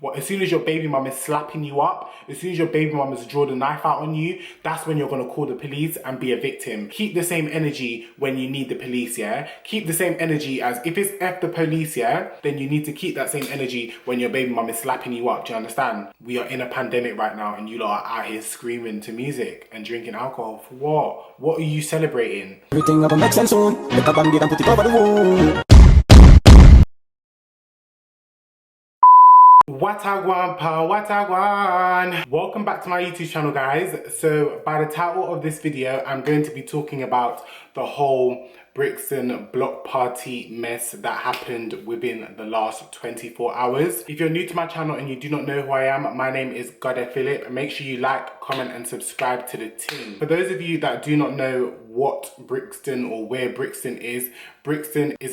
What, as soon as your baby mum is slapping you up, as soon as your baby mum has drawn the knife out on you, that's when you're gonna call the police and be a victim. Keep the same energy when you need the police, yeah? Keep the same energy as, if it's F the police, yeah? Then you need to keep that same energy when your baby mum is slapping you up, do you understand? We are in a pandemic right now and you lot are out here screaming to music and drinking alcohol. For what? What are you celebrating? Everything gonna make sense soon. Make a band-aid and put it over the wound. Watagwan pa watagwan. Welcome back to my YouTube channel, guys. So by the title of this video, I'm going to be talking about the whole Brixton block party mess that happened within the last 24 hours. If you're new to my channel and you do not know who I am, my name is Gode Philip. Make sure you like, comment and subscribe to the team. For those of you that do not know what Brixton or where Brixton is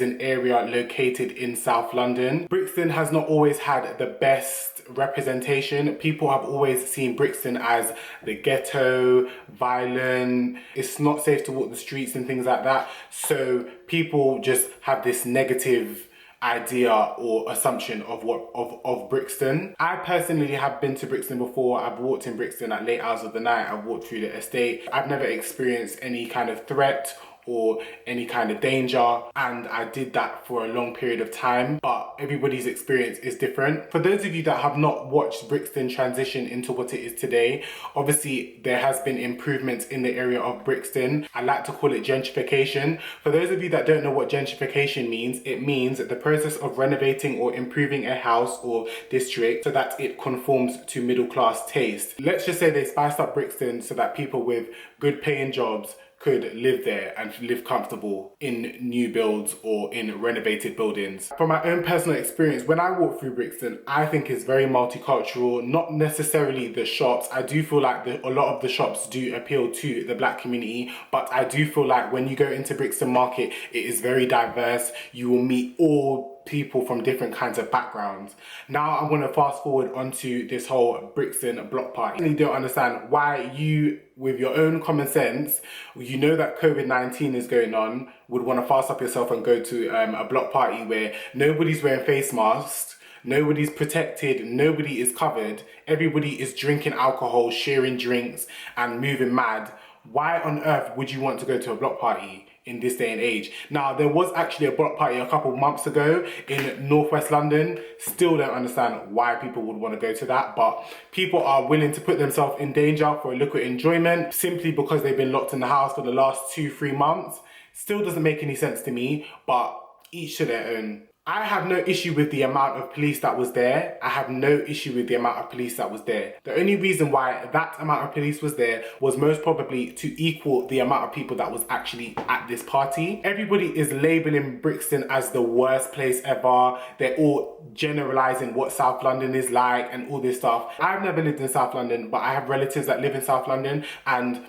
an area located in South London. Brixton has not always had the best representation. People have always seen Brixton as the ghetto, violent, it's not safe to walk the streets and things like that. So people just have this negative idea or assumption of Brixton. I personally have been to Brixton before. I've walked in Brixton at late hours of the night. I've walked through the estate. I've never experienced any kind of threat or any kind of danger, and I did that for a long period of time, but everybody's experience is different. For those of you that have not watched Brixton transition into what it is today, obviously there has been improvements in the area of Brixton. I like to call it gentrification. For those of you that don't know what gentrification means, it means the process of renovating or improving a house or district so that it conforms to middle class taste. Let's just say they spiced up Brixton so that people with good paying jobs could live there and live comfortable in new builds or in renovated buildings. From my own personal experience, when I walk through Brixton, I think it's very multicultural, not necessarily the shops. I do feel like a lot of the shops do appeal to the black community, but I do feel like when you go into Brixton Market, it is very diverse. You will meet all people from different kinds of backgrounds. Now I'm going to fast forward onto this whole Brixton block party. I really don't understand why you, with your own common sense, you know that COVID-19 is going on, would want to fast up yourself and go to a block party where nobody's wearing face masks, nobody's protected, nobody is covered, everybody is drinking alcohol, sharing drinks and moving mad. Why on earth would you want to go to a block party in this day and age? Now, there was actually a block party a couple months ago in northwest London. Still don't understand why people would want to go to that, but people are willing to put themselves in danger for a liquid enjoyment simply because they've been locked in the house for the last 2-3 months. Still doesn't make any sense to me, but each to their own. I have no issue with the amount of police that was there. I have no issue with the amount of police that was there. The only reason why that amount of police was there was most probably to equal the amount of people that was actually at this party. Everybody is labeling Brixton as the worst place ever. They're all generalizing what South London is like and all this stuff. I've never lived in South London, but I have relatives that live in South London, and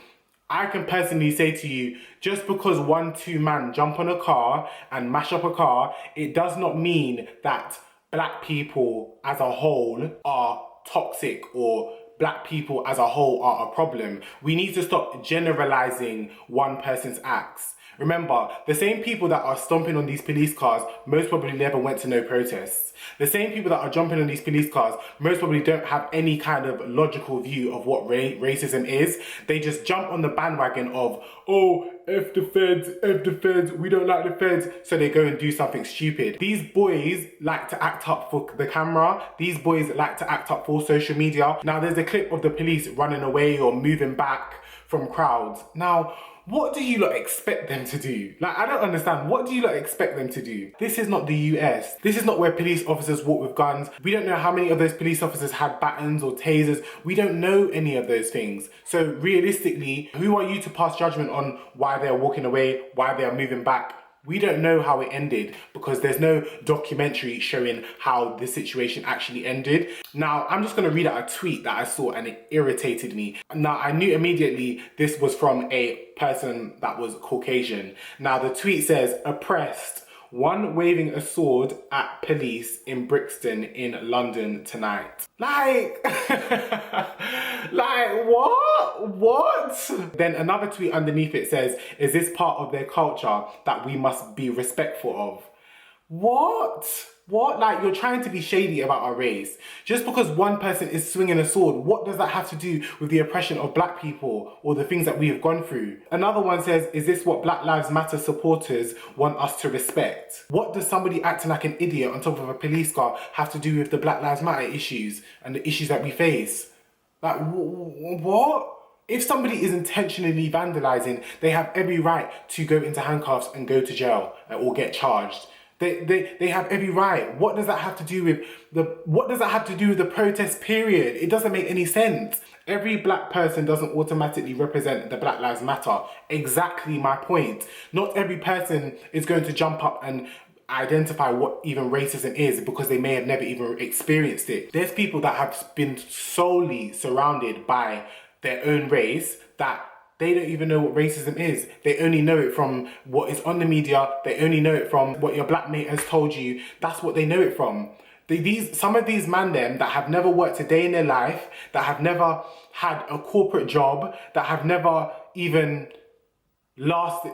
I can personally say to you, just because 1-2 man jump on a car and mash up a car, it does not mean that black people as a whole are toxic or black people as a whole are a problem. We need to stop generalizing one person's acts. Remember, the same people that are stomping on these police cars most probably never went to no protests. The same people that are jumping on these police cars most probably don't have any kind of logical view of what racism is. They just jump on the bandwagon of, oh, F the feds, we don't like the feds, so they go and do something stupid. These boys like to act up for the camera. These boys like to act up for social media. Now, there's a clip of the police running away or moving back from crowds. Now, what do you lot expect them to do? Like, I don't understand. What do you lot expect them to do? This is not the US. This is not where police officers walk with guns. We don't know how many of those police officers had batons or tasers. We don't know any of those things. So realistically, who are you to pass judgment on why they're walking away, why they're moving back? We don't know how it ended because there's no documentary showing how the situation actually ended. Now, I'm just going to read out a tweet that I saw and it irritated me. Now, I knew immediately this was from a person that was Caucasian. Now, the tweet says, oppressed. One waving a sword at police in Brixton in London tonight. Like, like what? Then another tweet underneath it says, is this part of their culture that we must be respectful of? What? What? Like, you're trying to be shady about our race. Just because one person is swinging a sword, what does that have to do with the oppression of black people or the things that we have gone through? Another one says, is this what Black Lives Matter supporters want us to respect? What does somebody acting like an idiot on top of a police car have to do with the Black Lives Matter issues and the issues that we face? Like, what? If somebody is intentionally vandalizing, they have every right to go into handcuffs and go to jail or get charged. They have every right. What does that have to do with the protest period? It doesn't make any sense. Every black person doesn't automatically represent the Black Lives Matter. Exactly my point. Not every person is going to jump up and identify what even racism is because they may have never even experienced it. There's people that have been solely surrounded by their own race that they don't even know what racism is. They only know it from what is on the media. They only know it from what your black mate has told you. That's what they know it from. Some of these man them that have never worked a day in their life, that have never had a corporate job, that have never even lasted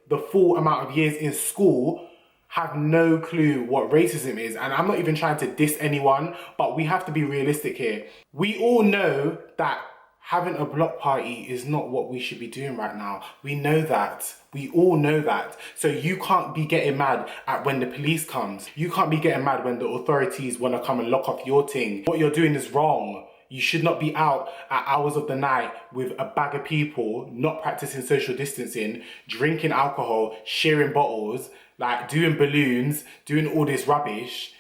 the full amount of years in school, have no clue what racism is. And I'm not even trying to diss anyone, but we have to be realistic here. We all know that having a block party is not what we should be doing right now. We know that. We all know that. So you can't be getting mad at when the police comes. You can't be getting mad when the authorities want to come and lock off your thing. What you're doing is wrong. You should not be out at hours of the night with a bag of people, not practicing social distancing, drinking alcohol, sharing bottles, like doing balloons, doing all this rubbish.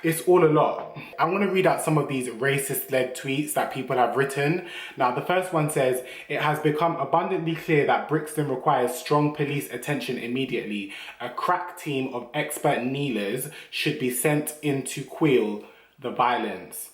It's all a lot. I want to read out some of these racist-led tweets that people have written. Now, the first one says, it has become abundantly clear that Brixton requires strong police attention immediately. A crack team of expert kneelers should be sent in to quell the violence.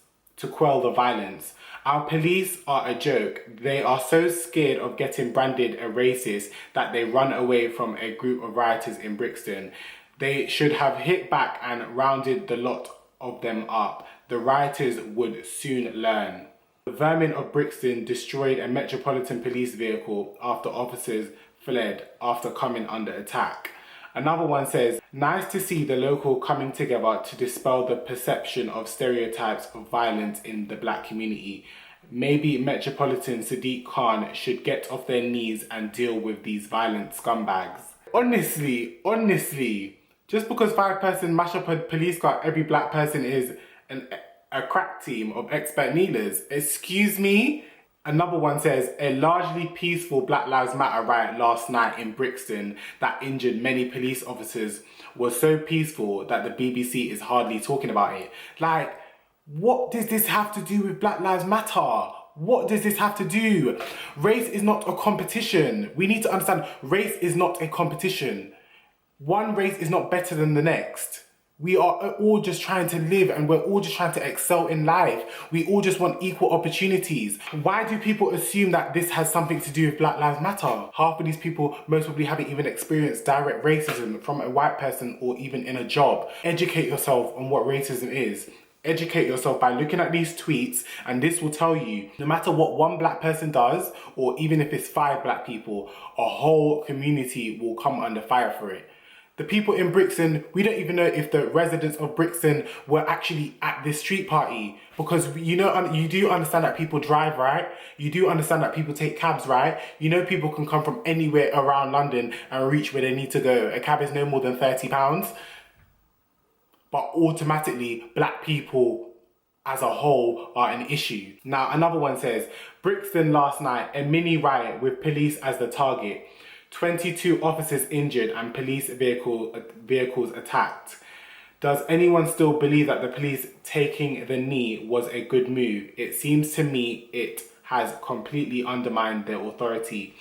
Our police are a joke. They are so scared of getting branded a racist that they run away from a group of rioters in Brixton. They should have hit back and rounded the lot of them up. The rioters would soon learn. The vermin of Brixton destroyed a Metropolitan Police vehicle after officers fled after coming under attack. Another one says, nice to see the local coming together to dispel the perception of stereotypes of violence in the black community. Maybe Metropolitan Sadiq Khan should get off their knees and deal with these violent scumbags. Honestly, just because 5 person mash up a police car, every black person is a crack team of expert kneelers. Excuse me? Another one says, a largely peaceful Black Lives Matter riot last night in Brixton that injured many police officers was so peaceful that the BBC is hardly talking about it. Like, what does this have to do with Black Lives Matter? What does this have to do? Race is not a competition. We need to understand race is not a competition. One race is not better than the next. We are all just trying to live and we're all just trying to excel in life. We all just want equal opportunities. Why do people assume that this has something to do with Black Lives Matter? Half of these people most probably haven't even experienced direct racism from a white person or even in a job. Educate yourself on what racism is. Educate yourself by looking at these tweets, and this will tell you, no matter what one black person does, or even if it's 5 black people, a whole community will come under fire for it. The people in Brixton, we don't even know if the residents of Brixton were actually at this street party, because you do understand that people drive, right? You do understand that people take cabs, right? You know people can come from anywhere around London and reach where they need to go. A cab is no more than £30. But automatically, black people as a whole are an issue. Now, another one says, Brixton last night, a mini riot with police as the target. 22 officers injured and police vehicles attacked. Does anyone still believe that the police taking the knee was a good move? It seems to me it has completely undermined their authority.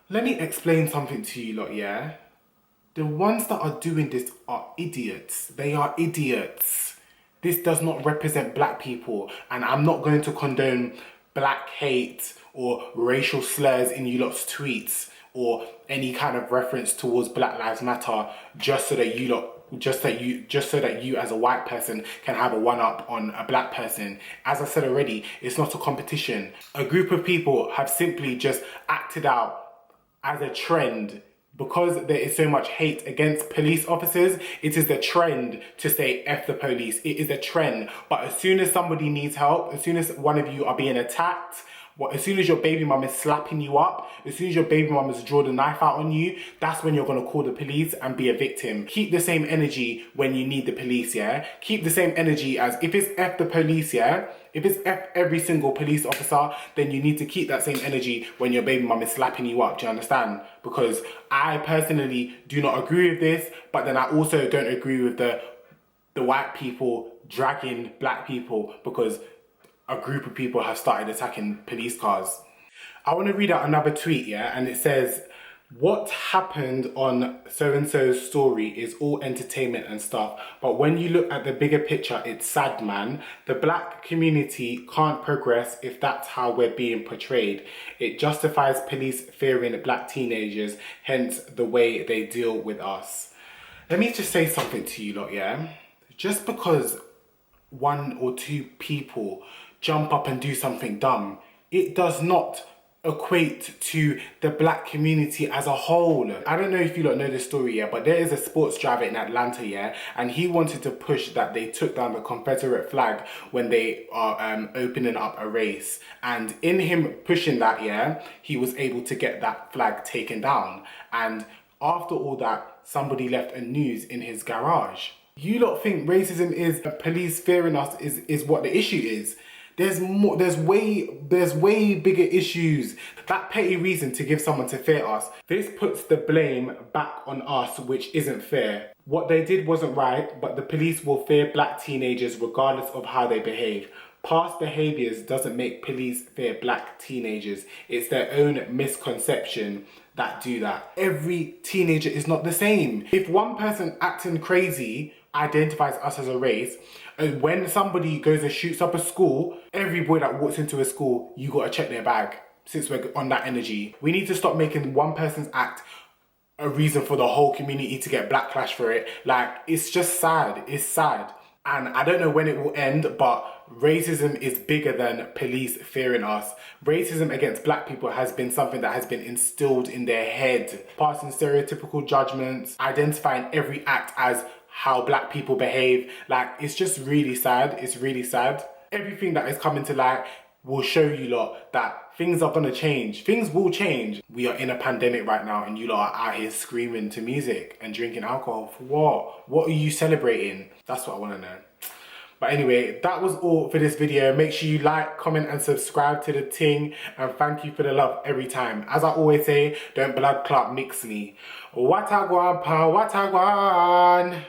Let me explain something to you lot, yeah? The ones that are doing this are idiots. They are idiots. This does not represent black people, and I'm not going to condone black hate or racial slurs in you lot's tweets or any kind of reference towards Black Lives Matter just so that you as a white person can have a one-up on a black person. As I said already, it's not a competition. A group of people have simply just acted out as a trend because there is so much hate against police officers, it is the trend to say F the police. It is a trend. But as soon as somebody needs help, as soon as one of you are being attacked, as soon as your baby mum is slapping you up, as soon as your baby mum has drawn the knife out on you, that's when you're going to call the police and be a victim. Keep the same energy when you need the police, yeah? Keep the same energy as if it's F the police, yeah? If it's F every single police officer, then you need to keep that same energy when your baby mum is slapping you up, do you understand? Because I personally do not agree with this, but then I also don't agree with the white people dragging black people because a group of people have started attacking police cars. I want to read out another tweet, yeah, and it says, what happened on so-and-so's story is all entertainment and stuff, but when you look at the bigger picture, it's sad, man. The black community can't progress if that's how we're being portrayed. It justifies police fearing black teenagers, hence the way they deal with us. Let me just say something to you lot, yeah? Just because one or two people jump up and do something dumb, it does not equate to the black community as a whole. I don't know if you lot know this story, yeah, but there is a sports driver in Atlanta, yeah, and he wanted to push that they took down the Confederate flag when they are opening up a race. And in him pushing that, yeah, he was able to get that flag taken down. And after all that, somebody left a noose in his garage. You lot think racism is police fearing us is what the issue is. There's more, there's way bigger issues. That petty reason to give someone to fear us, this puts the blame back on us, which isn't fair. What they did wasn't right, but the police will fear black teenagers regardless of how they behave. Past behaviours doesn't make police fear black teenagers. It's their own misconception that do that. Every teenager is not the same. If one person acting crazy identifies us as a race, and when somebody goes and shoots up a school, every boy that walks into a school, you gotta check their bag. Since we're on that energy, we need to stop making one person's act a reason for the whole community to get backlash for it. Like, it's just sad. It's sad. And I don't know when it will end, but racism is bigger than police fearing us. Racism against black people has been something that has been instilled in their head. Passing stereotypical judgments, identifying every act as how black people behave. Like, it's just really sad. It's really sad. Everything that is coming to light will show you lot that things are gonna change. Things will change. We are in a pandemic right now and you lot are out here screaming to music and drinking alcohol. For what? What are you celebrating? That's what I wanna know. But anyway, that was all for this video. Make sure you like, comment and subscribe to the ting, and thank you for the love every time. As I always say, don't blood clot mix me. Watagwan pa, watagwan.